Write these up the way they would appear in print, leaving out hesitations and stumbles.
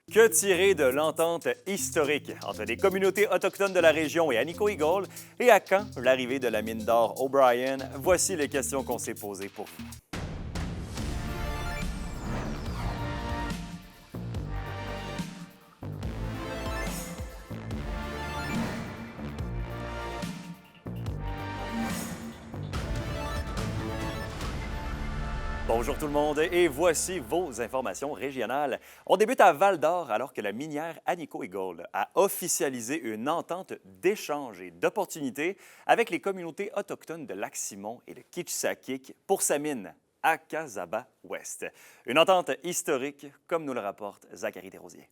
Que tirer de l'entente historique entre les communautés autochtones de la région et Agnico Eagle? Et à quand l'arrivée de la mine d'or O'Brien? Voici les questions qu'on s'est posées pour vous. Bonjour tout le monde et voici vos informations régionales. On débute à Val-d'Or alors que la minière Agnico Eagle a officialisé une entente d'échange et d'opportunités avec les communautés autochtones de Lac-Simon et de Kitchissakik pour sa mine à Casaba-Ouest. Une entente historique, comme nous le rapporte Zachary Desrosiers.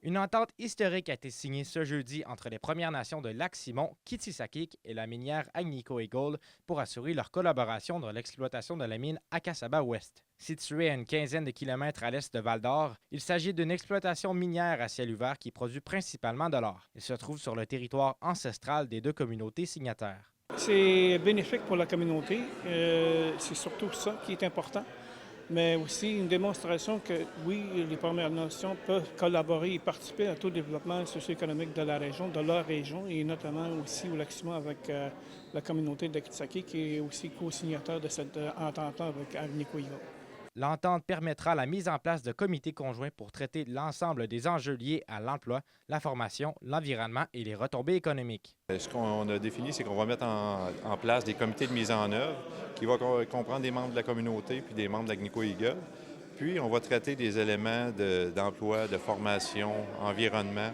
Une entente historique a été signée ce jeudi entre les Premières Nations de Lac-Simon, Kitchissakik et la minière Agnico Eagle pour assurer leur collaboration dans l'exploitation de la mine Akasaba-Ouest. Située à une quinzaine de kilomètres à l'est de Val-d'Or, il s'agit d'une exploitation minière à ciel ouvert qui produit principalement de l'or. Il se trouve sur le territoire ancestral des deux communautés signataires. C'est bénéfique pour la communauté. C'est surtout ça qui est important. Mais aussi une démonstration que, oui, les Premières Nations peuvent collaborer et participer à tout le développement socio-économique de la région, de leur région, et notamment aussi au Lac-Simon avec la communauté de Kitchissakik, qui est aussi co-signataire de cette entente avec Agnico Eagle. L'entente permettra la mise en place de comités conjoints pour traiter l'ensemble des enjeux liés à l'emploi, la formation, l'environnement et les retombées économiques. Ce qu'on a défini, c'est qu'on va mettre en place des comités de mise en œuvre qui vont comprendre des membres de la communauté puis des membres de l'Agnico Eagle. Puis, on va traiter des éléments d'emploi, de formation, environnement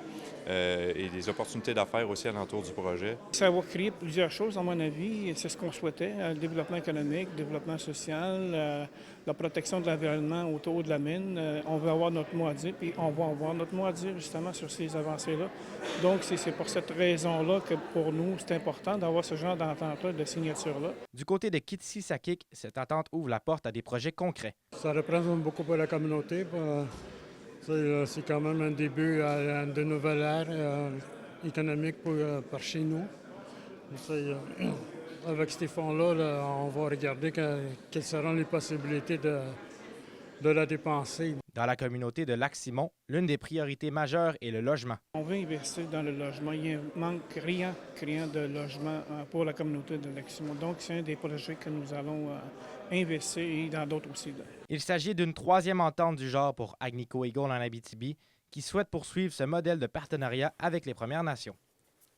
et des opportunités d'affaires aussi alentour du projet. Ça va créer plusieurs choses, à mon avis. C'est ce qu'on souhaitait, le développement économique, le développement social, la protection de l'environnement autour de la mine. On veut avoir notre mot à dire, puis on va avoir notre mot à dire justement sur ces avancées-là. Donc, c'est pour cette raison-là que pour nous, c'est important d'avoir ce genre d'entente-là, de signature-là. Du côté de Kitchissakik, cette entente ouvre la porte à des projets concrets. Ça représente beaucoup pour la communauté. C'est quand même un début de nouvelle ère économique par chez nous. Avec ces fonds-là, on va regarder quelles seront les possibilités de la dépenser. Dans la communauté de Lac-Simon, l'une des priorités majeures est le logement. On veut investir dans le logement. Il y a un manque criant de logement pour la communauté de Lac-Simon. Donc, c'est un des projets que nous allons investir et dans d'autres aussi. Il s'agit d'une troisième entente du genre pour Agnico Eagle en Abitibi qui souhaite poursuivre ce modèle de partenariat avec les Premières Nations.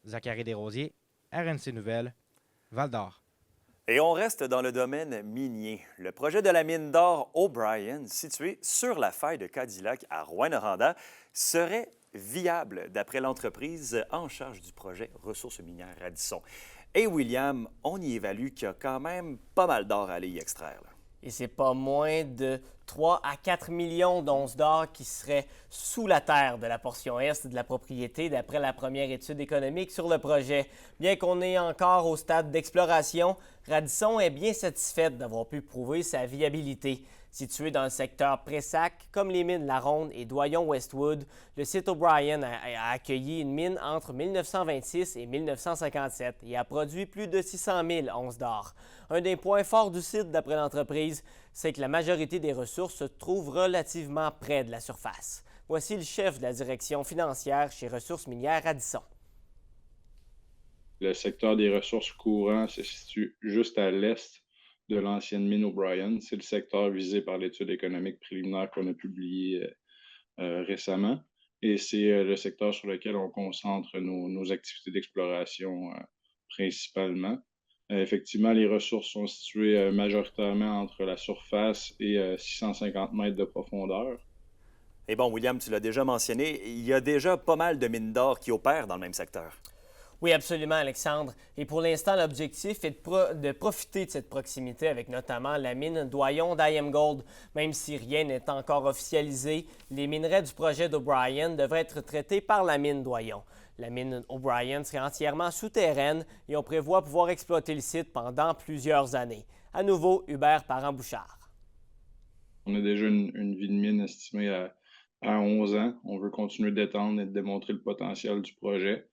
Zachary Desrosiers, RNC Nouvelles, Val-d'Or. Et on reste dans le domaine minier. Le projet de la mine d'or O'Brien, situé sur la faille de Cadillac à Rouyn-Noranda, serait viable d'après l'entreprise en charge du projet Ressources minières Radisson. Et William, on y évalue qu'il y a quand même pas mal d'or à aller y extraire, là. Et c'est pas moins de 3 à 4 millions d'onces d'or qui seraient sous la terre de la portion est de la propriété, d'après la première étude économique sur le projet. Bien qu'on est encore au stade d'exploration, Radisson est bien satisfaite d'avoir pu prouver sa viabilité. Situé dans le secteur Pressac, comme les mines La Ronde et Doyon-Westwood, le site O'Brien a accueilli une mine entre 1926 et 1957 et a produit plus de 600 000 onces d'or. Un des points forts du site, d'après l'entreprise, c'est que la majorité des ressources se trouvent relativement près de la surface. Voici le chef de la direction financière chez Ressources minières Radisson. Le secteur des ressources courantes se situe juste à l'est de l'ancienne mine O'Brien. C'est le secteur visé par l'étude économique préliminaire qu'on a publiée récemment. Et c'est le secteur sur lequel on concentre nos activités d'exploration principalement. Effectivement, les ressources sont situées majoritairement entre la surface et 650 mètres de profondeur. Et bon, William, tu l'as déjà mentionné, il y a déjà pas mal de mines d'or qui opèrent dans le même secteur. Oui, absolument, Alexandre. Et pour l'instant, l'objectif est de profiter de cette proximité avec notamment la mine Doyon d'IAMGOLD. Même si rien n'est encore officialisé, les minerais du projet d'O'Brien devraient être traités par la mine Doyon. La mine O'Brien serait entièrement souterraine et on prévoit pouvoir exploiter le site pendant plusieurs années. À nouveau, Hubert Parent-Bouchard. On a déjà une vie de mine estimée à 11 ans. On veut continuer d'étendre et de démontrer le potentiel du projet.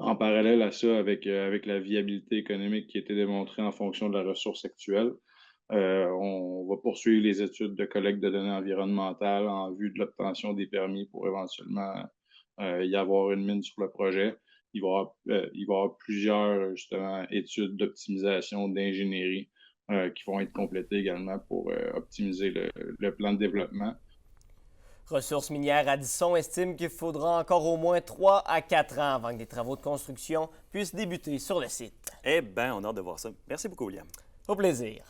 En parallèle à ça, avec la viabilité économique qui a été démontrée en fonction de la ressource actuelle, On va poursuivre les études de collecte de données environnementales en vue de l'obtention des permis pour éventuellement y avoir une mine sur le projet. Il va y avoir plusieurs, justement, études d'optimisation, d'ingénierie qui vont être complétées également pour optimiser le plan de développement. Ressources minières Addison estime qu'il faudra encore au moins 3 à 4 ans avant que des travaux de construction puissent débuter sur le site. Eh bien, on a hâte de voir ça. Merci beaucoup, William. Au plaisir.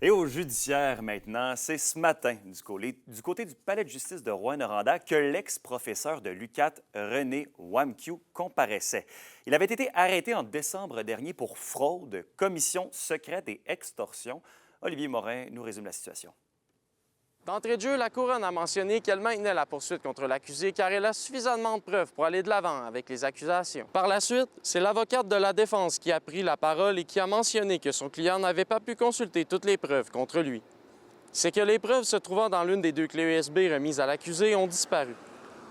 Et au judiciaire maintenant, c'est ce matin, du côté du Palais de justice de Rouyn-Noranda, que l'ex-professeur de l'UQAT, René Wamkiw, comparaissait. Il avait été arrêté en décembre dernier pour fraude, commission secrète et extorsion. Olivier Morin nous résume la situation. D'entrée de jeu, la Couronne a mentionné qu'elle maintenait la poursuite contre l'accusé car elle a suffisamment de preuves pour aller de l'avant avec les accusations. Par la suite, c'est l'avocate de la défense qui a pris la parole et qui a mentionné que son client n'avait pas pu consulter toutes les preuves contre lui. C'est que les preuves se trouvant dans l'une des 2 clés USB remises à l'accusé ont disparu.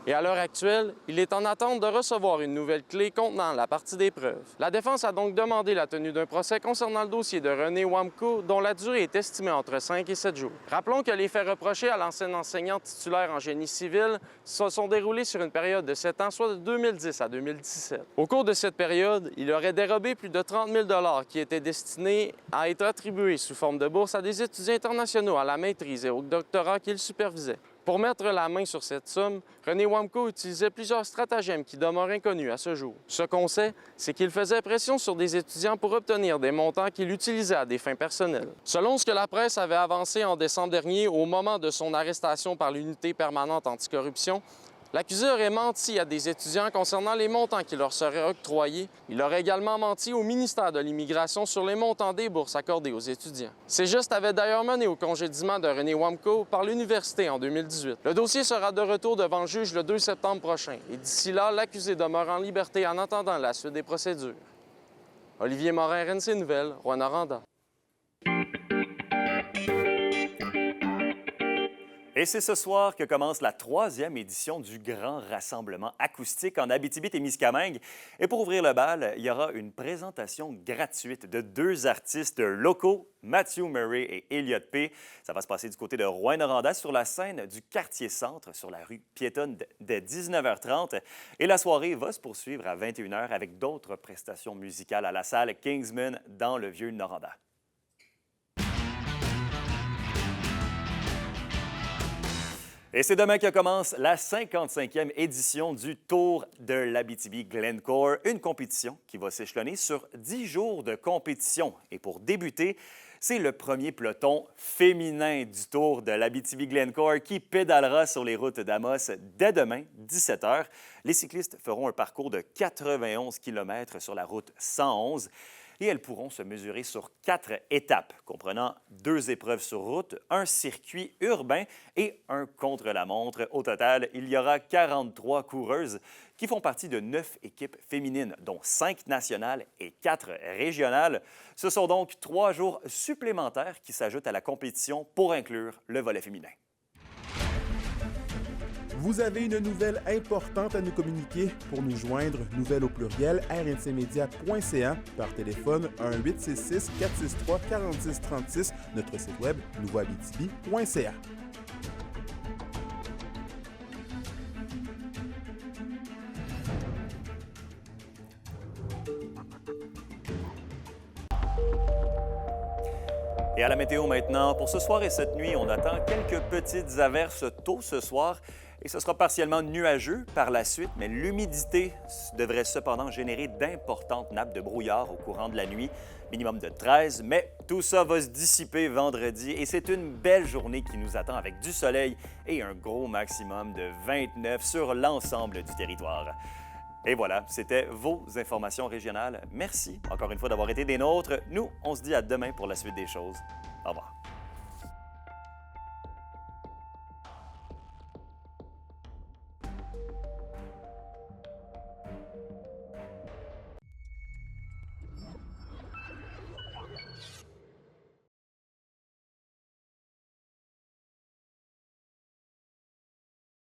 Et à l'heure actuelle, il est en attente de recevoir une nouvelle clé contenant la partie des preuves. La défense a donc demandé la tenue d'un procès concernant le dossier de René Wamkiw, dont la durée est estimée entre 5 et 7 jours. Rappelons que les faits reprochés à l'ancienne enseignante titulaire en génie civil se sont déroulés sur une période de 7 ans, soit de 2010 à 2017. Au cours de cette période, il aurait dérobé plus de 30 000 $ qui étaient destinés à être attribués sous forme de bourse à des étudiants internationaux à la maîtrise et au doctorat qu'il supervisait. Pour mettre la main sur cette somme, René Wamkiw utilisait plusieurs stratagèmes qui demeurent inconnus à ce jour. Ce qu'on sait, c'est qu'il faisait pression sur des étudiants pour obtenir des montants qu'il utilisait à des fins personnelles. Selon ce que la presse avait avancé en décembre dernier, au moment de son arrestation par l'unité permanente anticorruption, l'accusé aurait menti à des étudiants concernant les montants qui leur seraient octroyés. Il aurait également menti au ministère de l'Immigration sur les montants des bourses accordées aux étudiants. Ces gestes avaient d'ailleurs mené au congédiement de René Wamkiw par l'université en 2018. Le dossier sera de retour devant le juge le 2 septembre prochain. Et d'ici là, l'accusé demeure en liberté en attendant la suite des procédures. Olivier Morin, RNC Nouvelles, Rouyn-Noranda. Et c'est ce soir que commence la 3e édition du Grand Rassemblement acoustique en Abitibi-Témiscamingue. Et pour ouvrir le bal, il y aura une présentation gratuite de 2 artistes locaux, Matthew Murray et Elliott P. Ça va se passer du côté de Rouyn-Noranda sur la scène du quartier-centre, sur la rue piétonne dès 19h30. Et la soirée va se poursuivre à 21h avec d'autres prestations musicales à la salle Kingsman dans le Vieux-Noranda. Et c'est demain que commence la 55e édition du Tour de l'Abitibi-Glencore, une compétition qui va s'échelonner sur 10 jours de compétition. Et pour débuter, c'est le premier peloton féminin du Tour de l'Abitibi-Glencore qui pédalera sur les routes d'Amos dès demain, 17h. Les cyclistes feront un parcours de 91 km sur la route 111. Et elles pourront se mesurer sur 4 étapes, comprenant 2 épreuves sur route, un circuit urbain et un contre-la-montre. Au total, il y aura 43 coureuses qui font partie de 9 équipes féminines, dont 5 nationales et 4 régionales. Ce sont donc 3 jours supplémentaires qui s'ajoutent à la compétition pour inclure le volet féminin. Vous avez une nouvelle importante à nous communiquer. Pour nous joindre, nouvelle au pluriel, rncmedia.ca, par téléphone 1-866-463-4636, notre site web nouveauabitibi.ca. Et à la météo maintenant, pour ce soir et cette nuit, on attend quelques petites averses tôt ce soir. Et ce sera partiellement nuageux par la suite, mais l'humidité devrait cependant générer d'importantes nappes de brouillard au courant de la nuit, minimum de 13. Mais tout ça va se dissiper vendredi et c'est une belle journée qui nous attend avec du soleil et un gros maximum de 29 sur l'ensemble du territoire. Et voilà, c'était vos informations régionales. Merci encore une fois d'avoir été des nôtres. Nous, on se dit à demain pour la suite des choses. Au revoir.